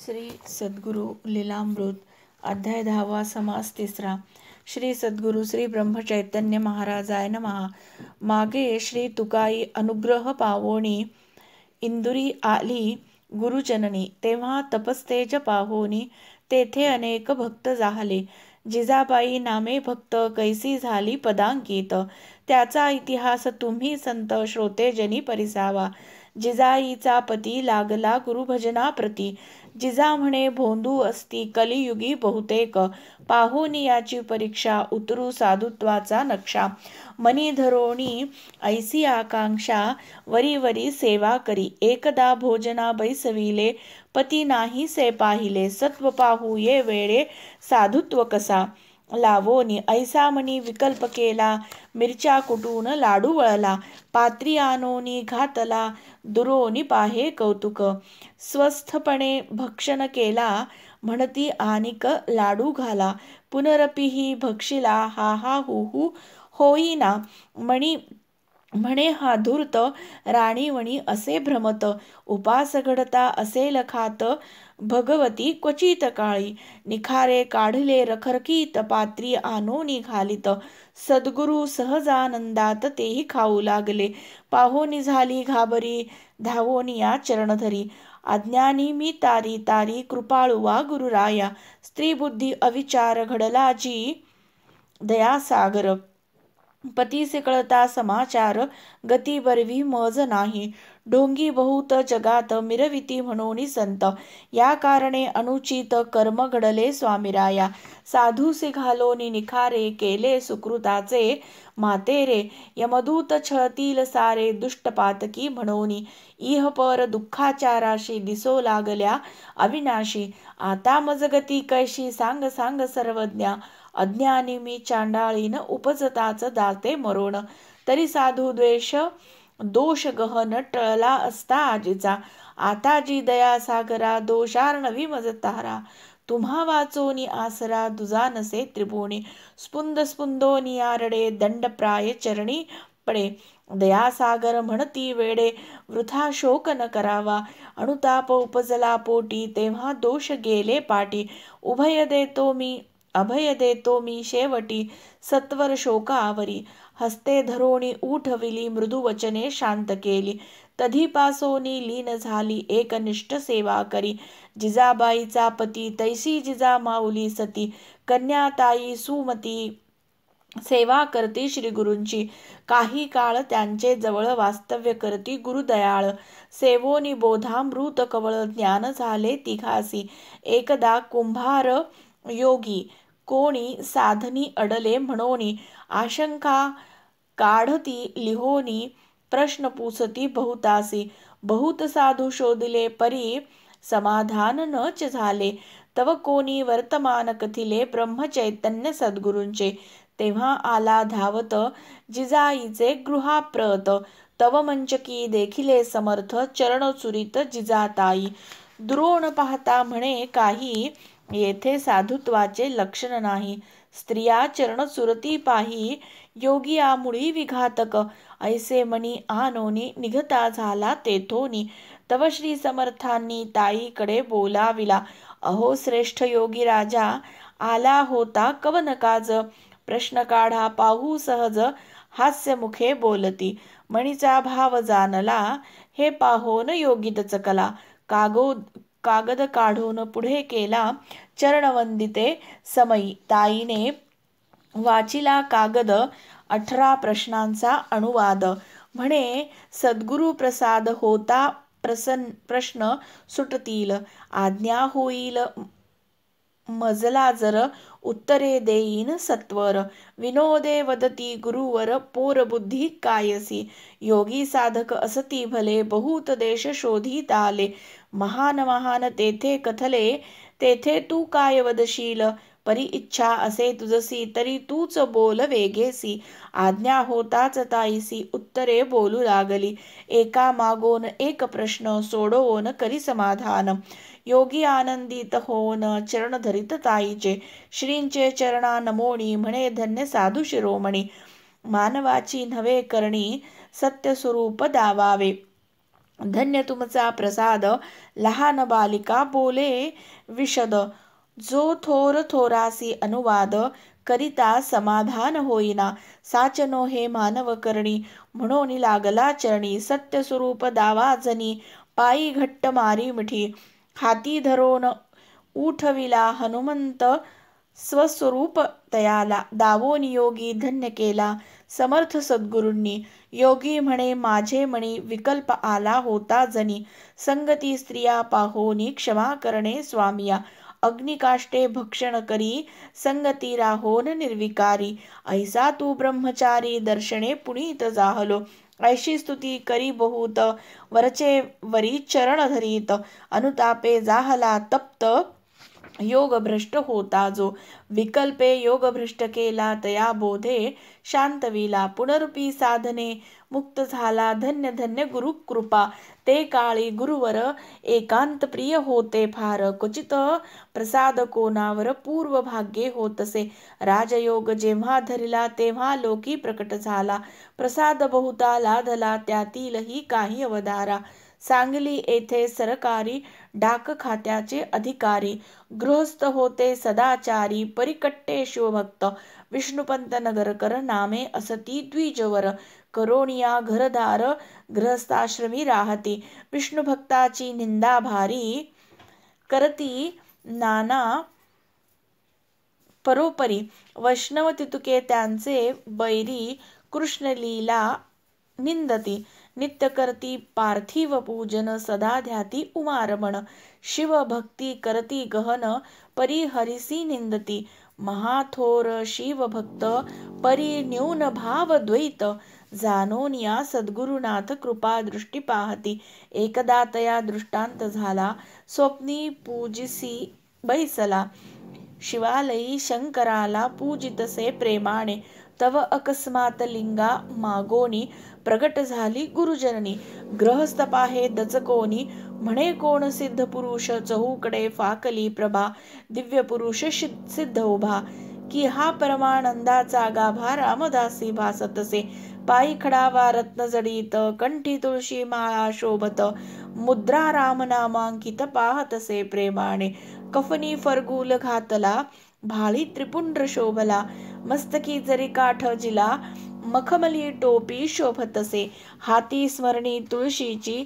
श्री सद्गुरु लीलामृत अध्याय 10 समास 3. श्री सद्गुरु श्री ब्रह्मचैतन्य महाराजाय नमः. मागे श्री तुकाई अनुग्रह पावोनी इंदुरी आली गुरुचननी. तेव्हा तपस्तेज पाहोनी तेथे अनेक भक्त जाहले. जिजाबाई नामे भक्त कैसी झाली पदांकित. त्याचा इतिहास तुम्ही संत श्रोतेजनी परिसावा. जिजाईचा पती लागला गुरुभजनाप्रती. जिजा म्हणे भोंदू असती कलियुगी बहुतेक. पाहोनी याची परीक्षा उतरू साधुत्वाचा नक्षा. मनी धरोणी ऐसी आकांक्षा वरी वरी सेवा करी. एकदा भोजना बैसविले पती नाही से पाहिले. सत्व पाहू ये वेळे साधुत्व कसा. लावोनी ऐसा मनी विकल्प केला मिरच्या कुटून लाडू वळला. पात्री आणोनी घातला दुरोनी पाहे कौतुक. स्वस्थपणे भक्षण केला म्हणती आनिक लाडू घाला. पुनरपिही भक्षिला हा हा हू होईना. म्हणे हा धूर्त राणीवणी असे भ्रमत. उपास घडता असेल खात भगवती क्वचित काळी. निखारे काढले रखरकीत पात्री आणोनी घालित. सद्गुरु सहजानंदात तेही खाऊ लागले. पाहोनी झाली घाबरी धावोनी या चरणधरी. अज्ञानी मी तारी तारी कृपाळुवा गुरुराया. स्त्री बुद्धी अविचार घडला जी दयासागर. पतीसे कळता समाचार गती बरवी मज नाही. ढोंगी बहुत जगात मिरविती म्हणून संत. या कारणे अनुचित कर्म घडले स्वामीराया. साधूसे घालोनी निखारे केले सुकृताचे मातेरे. यमदूत छळतील सारे दुष्टपातकी म्हणोनी. इह पर दुःखाच्या राशी दिसो लागल्या अविनाशी. आता मजगती कैशी सांग सांग सर्वज्ञा. अज्ञानी मी चांडाळीन उपजताच दाते मरोण. तरी साधू द्वेष दोष गहन टळला असता आजीचा. आता जी दया सागरा दोषार्णवी मज तारा. तुम्हा वाचोनी आसरा दुजा नसे त्रिभुवनी. स्पुंद स्पुंदोनी आरडे दंडप्राय चरणी पडे. दयासागर म्हणती वेडे वृथा शोक न करावा. अनुताप उपजला पोटी तेव्हा दोष गेले पाटी. अभय देतो मी शेवटी सत्वर शोकावरी. हस्ते धरोणी उठविली मृदू वचने शांत केली. तधीपासोनी लीन झाली एकनिष्ठ सेवा करी. जिजाबाईचा पती तैसी जिजा माऊली सती. कन्याताई सुमती सेवा करती श्री गुरूंची. काही काळ त्यांचे जवळ वास्तव्य करती गुरुदयाळ. सेवोनी बोधामृत कवळ ज्ञान झाले तिघासी. एकदा कुंभार योगी कोणी साधनी अडले म्हणोनी. आशंका काढती लिहोनी प्रश्न पुसती बहुतासी. बहुत साधू शोधिले परी समाधान नच झाले. तव कोणी वर्तमान कथिले ब्रह्मचैतन्य सद्गुरूंचे. तेव्हा आला धावत जिजाईचे गृहाप्रत. तव मंचकी देखिले समर्थ चरण चुरित जिजाताई. दुरोण पाहता म्हणे काही येथे साधुत्वाचे लक्षण नाही. स्त्रिया चरण चुरती पाही योगी आमुळी विघातक. ऐसे मनी आणोनी निघता झाला तेथोनी. तव श्री समर्थांनी ताईकडे बोलाविला. अहो श्रेष्ठ योगी राजा आला होता कवन काज. प्रश्न काढा पाहू सहज हास्यमुखे बोलती. मणीचा भाव जाणला हे पाहोन योगीत चकला. कागद काढून पुढे केला चरणवंदिते समयी. ताईने वाचिला कागद 18 प्रश्नांचा अनुवाद. म्हणे सद्गुरु प्रसाद होता प्रश्न सुटतील. आज्ञा होईल मजला जर उत्तरे देईन सत्वर. विनोदे वदती गुरुवर पोरबुद्धी कायसी. योगी साधक असती भले बहुत देश शोधित आले. महान महान तेथे कथले तेथे तू काय वदशील. परी इच्छा असे तुझसी तरी तूच बोल वेगेसी. आज्ञा होताच ताईसी उत्तरे बोलू लागली. एका मागोन एक प्रश्न सोडवोन करी समाधान. योगी आनंदित होन चरण धरित ताईचे. श्रींचे चरणा नमोणी म्हणे धन्य साधू शिरोमणी. मानवाची नव्हे करणी सत्य स्वरूप दावावे. धन्य तुमचा प्रसाद, लहान बालिका बोले विशद, जो थोर थोरासी अनुवाद, करिता समाधान होईना, साचनो हे मानव करणी, म्हणून लागला चरणी, सत्य स्वरूप दावा जनी, पायी घट्ट मारी मिठी, हाती धरोन उठविला हनुमंत, स्वस्वरूप तयाला, दावोनी योगी धन्य केला, समर्थ सद्गुरूंनी, योगी म्हणे माझे मणी, विकल्प आला होता जनी, संगती स्त्रिया पाहोनी, क्षमा करणे स्वामिया, अग्निकाष्टे भक्षण करी, संगती राहोन निर्विकारी, ऐसा तू ब्रह्मचारी, दर्शने पुनीत जाहलो, ऐशी स्तुती करी बहुत, वरचे वरी चरण धरीत, अनुतापे जाहला तप्त, योग भ्रष्ट होता जो, विकल्पे योग भ्रष्ट केला, तया बोधे शांतविला, पुनरुपी साधने मुक्त झाला, धन्य धन्य गुरु कृपा, ते काळी गुरुवर एकांत प्रिय होते फार, क्वचित प्रसाद कोणावर पूर्व भाग्ये होतसे, राजयोग जेव्हा धरिला तेव्हा लोकी प्रकट झाला, प्रसाद बहुता लाधला त्यातीलही काही अवधारा, सांगली येथे सरकारी डाक खात्याचे अधिकारी, गृहस्थ होते सदाचारी, परिकट्टे शिवभक्त, विष्णुपंत नगरकर नामे असती द्विजवर, करोनिया घरदार गृहस्थाश्रमी राहती, विष्णुभक्ताची निंदा भारी करती नाना परोपरी, वैष्णव तितुके त्यांचे बैरी, कृष्णलीला निंदती, नित्य करती पार्थिव पूजन, सदा ध्याती उमारमण, शिवभक्ती करती गहन, परिहरिसी निंदती, महाथोर शिवभक्त परिन्यून भाव द्वैत, जाणोनिया सद्गुरुनाथ कृपा दृष्टी पाहती, एकदा तया दृष्टांत झाला, स्वप्नी पूजिसी बैसला, शिवालयी शंकराला पूजितसे प्रेमाने, तव अकस्मात लिंगा मागोनी, प्रगट झाली गुरुजननी, ग्रहस्थ पाहे दचकोनी, म्हणे कोण सिद्ध पुरुष, चहूकडे फाकली प्रभा, दिव्य पुरुष सिद्ध उभा, की हा परमानंदाचा गाभा, रामदासी भासतसे, पायी खडावा रत्न जडित, कंठी तुळशी माळा शोभत, मुद्रा रामनामांकित पाहतसे प्रेमाने, कफनी फरगुल घातला, भाळी त्रिपुंड्र शोभला, मस्तकी जरी काठ जिला, मखमली टोपी शोभतसे, हाती स्मरणी तुळशीची,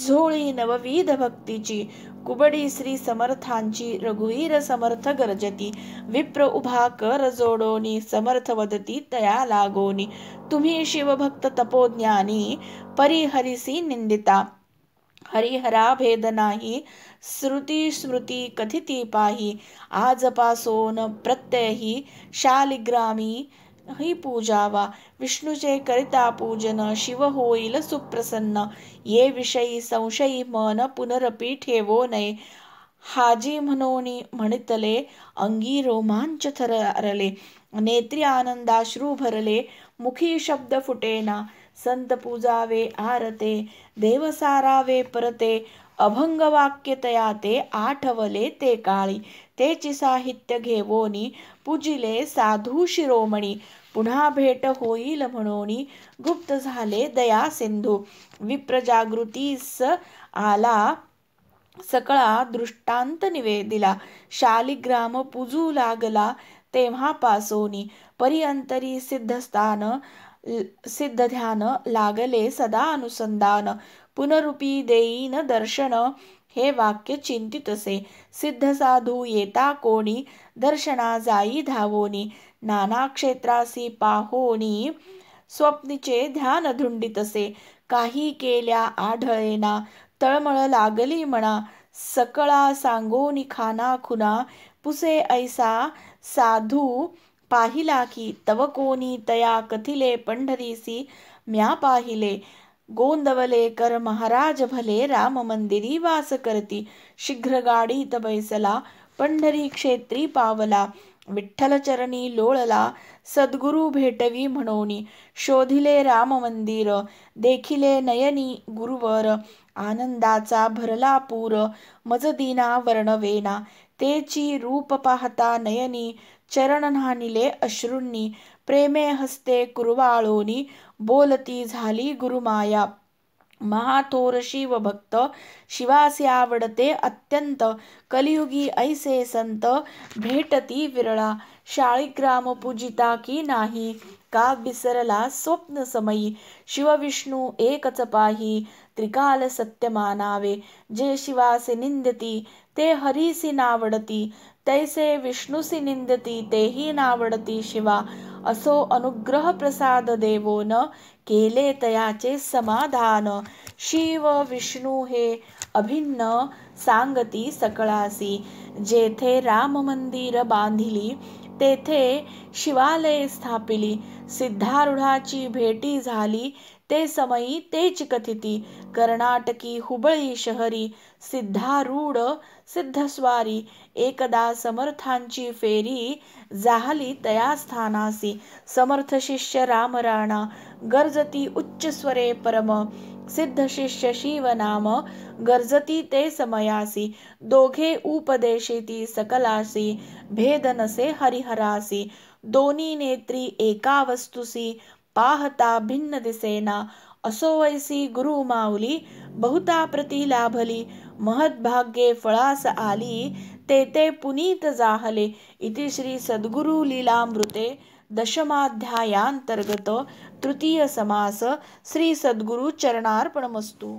झोळी नवविध भक्तीची, कुबडी श्री समर्थांची, रघुवीर समर्थ गरजती, विप्र उभा कर जोडोनी, समर्थ वदती तया लागोनी, तुम्ही शिवभक्त तपोज्ञानी, परिहरिसी निंदिता, हरिहरा भेद नाही, श्रुती स्मृती कथिती पाही, आजपासोन प्रत्ययही शालिग्रामी ही पूजावा, विष्णूचे करिता पूजन, शिव होईल सुप्रसन्न, ये विषयी संशयी मन, पुनरपी ठेवो नये, हाजी म्हणोनी म्हणितले, अंगी रोमांच थररले, नेत्री आनंदाश्रू भरले, मुखी शब्द फुटेना, संत पूजावे आरते, देव सारावे परते, अभंग वाक्य तया ते आठवले ते काळी, तेची साहित्य घेवोनी, पूजिले साधू शिरोमणी, पुन्हा भेट होईल म्हणोनी, गुप्त झाले दया सिंधू, विप्र जागृतीस आला, सकळा दृष्टांत निवेदिला, शालिग्राम पूजू लागला, तेव्हा पासोनी, परिअंतरी सिद्धस्थान, सिद्ध ध्यान लागले सदा अनुसंधान, पुनरुपी देईन दर्शन, हे वाक्य चिंतितसे, सिद्ध साधू येता कोणी, दर्शना जाई धावोनी, नाना क्षेत्रासी पाहोनी, स्वप्नीचे ध्यान धुंडितसे, काही केल्या आढळेना, तळमळ लागली म्हणा, सकळा सांगोनी खाना खुना, पुसे ऐसा साधू पाहिला की, तव कोणी तया कथिले पंढरीसी म्या पाहिले, गोंदवले कर महाराज भले, राम मंदिरी वास करती, शीघ्र गाडीत बैसला, पंढरी क्षेत्री पावला, विठ्ठल चरणी लोळला, सद्गुरु भेटवी म्हणोनी, शोधिले राम मंदिर, देखिले नयनी गुरुवर, आनंदाचा भरला पूर, मज दीना वर्णवेना, तेची रूप पाहता नयनी, चरण न्हाणिले अश्रूंनी, प्रेमे हस्ते कुरवाळोनी, बोलती झाली गुरुमाया, महाथोर शिव भक्त शिवासी आवडते अत्यंत कलियुगी ऐसे संत भेटती विरळा शाळीग्राम पूजिता की नाही का विसरला स्वप्न समयी शिवविष्णू एकच पाही त्रिकाल सत्य मानावे जे शिवासी निंदती ते हरीसी नावडती तैसे विष्णुसी निंदती तेही नावडती शिवा असो अनुग्रह प्रसाद देवो न केले तयाचे समाधान शिव विष्णू हे अभिन्न सांगती सकळासी जेथे राम मंदिर बांधिली तेथे शिवालय स्थापिली सिद्धारूढाची भेटी झाली ते समयी तेच कथिती कर्नाटकी हुबळी शहरी सिद्धारूढ सिद्धस्वारी एकदा समर्थांची फेरी झाली तया स्थानासी समर्थ शिष्य राम राणा गर्जती उच्च स्वरे परम सिद्ध शिष्य शिवनाम गर्जती ते समयासी दोघे उपदेशेती सकलासी भेद नसे हरिहरासी दोन्ही नेत्री एका वस्तुसी पाहता भिन्न दिसेना असो वैसी गुरु माऊली बहुता प्रती लाभली महद्भाग्ये फळास आली ते पुनीत जाहले इति श्री सद्गुरु लीलामृते दशमाध्यायांतर्गत तृतीय समास श्री सद्गुरु चरणार्पणमस्तु।